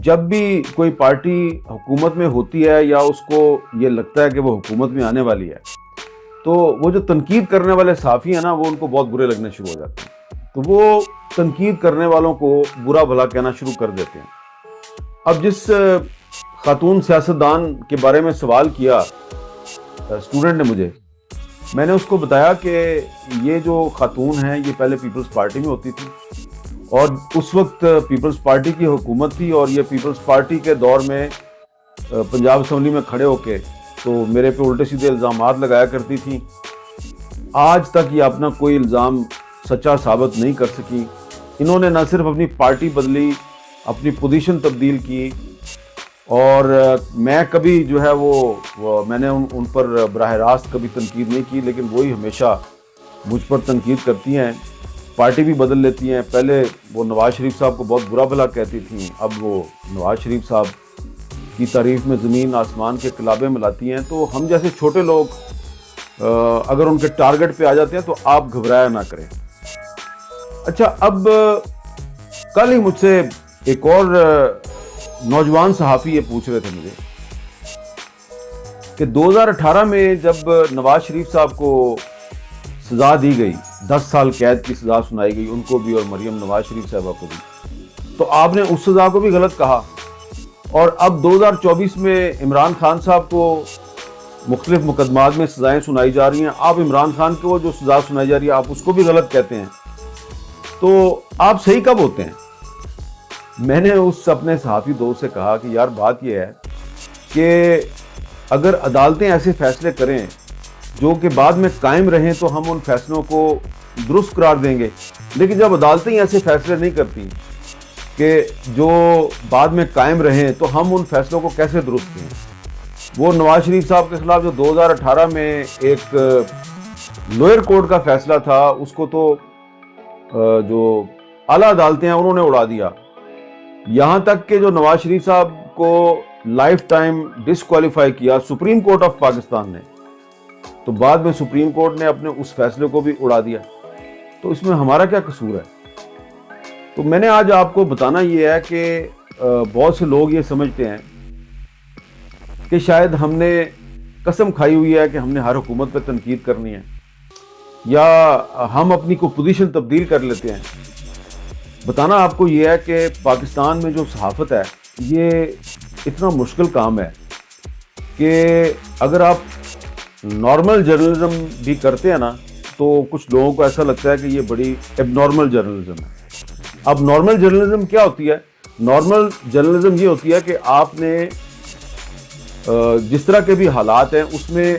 جب بھی کوئی پارٹی حکومت میں ہوتی ہے یا اس کو یہ لگتا ہے کہ وہ حکومت میں آنے والی ہے تو وہ جو تنقید کرنے والے صحافی ہیں نا وہ ان کو بہت برے لگنے شروع ہو جاتے ہیں، تو وہ تنقید کرنے والوں کو برا بھلا کہنا شروع کر دیتے ہیں۔ اب جس خاتون سیاستدان کے بارے میں سوال کیا اسٹوڈنٹ نے مجھے، میں نے اس کو بتایا کہ یہ جو خاتون ہیں یہ پہلے پیپلز پارٹی میں ہوتی تھی اور اس وقت پیپلز پارٹی کی حکومت تھی، اور یہ پیپلز پارٹی کے دور میں پنجاب اسمبلی میں کھڑے ہو کے تو میرے پہ الٹے سیدھے الزامات لگایا کرتی تھیں۔ آج تک یہ اپنا کوئی الزام سچا ثابت نہیں کر سکی۔ انہوں نے نہ صرف اپنی پارٹی بدلی، اپنی پوزیشن تبدیل کی، اور میں کبھی جو ہے وہ میں نے ان پر براہ راست کبھی تنقید نہیں کی، لیکن وہی ہمیشہ مجھ پر تنقید کرتی ہیں، پارٹی بھی بدل لیتی ہیں۔ پہلے وہ نواز شریف صاحب کو بہت برا بھلا کہتی تھیں، اب وہ نواز شریف صاحب کی تعریف میں زمین آسمان کے قلابے ملاتی ہیں۔ تو ہم جیسے چھوٹے لوگ اگر ان کے ٹارگٹ پہ آ جاتے ہیں تو آپ گھبرایا نہ کریں۔ اچھا، اب کل ہی مجھ سے ایک اور نوجوان صحافی یہ پوچھ رہے تھے مجھے کہ 2018 میں جب نواز شریف صاحب کو سزا دی گئی، 10 سال قید کی سزا سنائی گئی ان کو بھی اور مریم نواز شریف صاحبہ کو بھی، تو آپ نے اس سزا کو بھی غلط کہا، اور اب 2024 میں عمران خان صاحب کو مختلف مقدمات میں سزائیں سنائی جا رہی ہیں، آپ عمران خان کو جو سزا سنائی جا رہی ہے آپ اس کو بھی غلط کہتے ہیں، تو آپ صحیح کب ہوتے ہیں؟ میں نے اس اپنے صحافی دوست سے کہا کہ یار بات یہ ہے کہ اگر عدالتیں ایسے فیصلے کریں جو کہ بعد میں قائم رہیں تو ہم ان فیصلوں کو درست قرار دیں گے، لیکن جب عدالتیں ایسے فیصلے نہیں کرتی کہ جو بعد میں قائم رہیں تو ہم ان فیصلوں کو کیسے درست کریں؟ وہ نواز شریف صاحب کے خلاف جو 2018 میں ایک لوئر کورٹ کا فیصلہ تھا اس کو تو جو اعلیٰ عدالتیں ہیں انہوں نے اڑا دیا، یہاں تک کہ جو نواز شریف صاحب کو لائف ٹائم ڈسکوالیفائی کیا سپریم کورٹ آف پاکستان نے، تو بعد میں سپریم کورٹ نے اپنے اس فیصلے کو بھی اڑا دیا۔ تو اس میں ہمارا کیا قصور ہے؟ تو میں نے آج آپ کو بتانا یہ ہے کہ بہت سے لوگ یہ سمجھتے ہیں کہ شاید ہم نے قسم کھائی ہوئی ہے کہ ہم نے ہر حکومت پہ تنقید کرنی ہے، یا ہم اپنی کو پوزیشن تبدیل کر لیتے ہیں۔ بتانا آپ کو یہ ہے کہ پاکستان میں جو صحافت ہے یہ اتنا مشکل کام ہے کہ اگر آپ نارمل جرنلزم بھی کرتے ہیں نا تو کچھ لوگوں کو ایسا لگتا ہے کہ یہ بڑی اب نارمل جرنلزم ہے۔ اب نارمل جرنلزم کیا ہوتی ہے؟ نارمل جرنلزم یہ ہوتی ہے کہ آپ نے جس طرح کے بھی حالات ہیں اس میں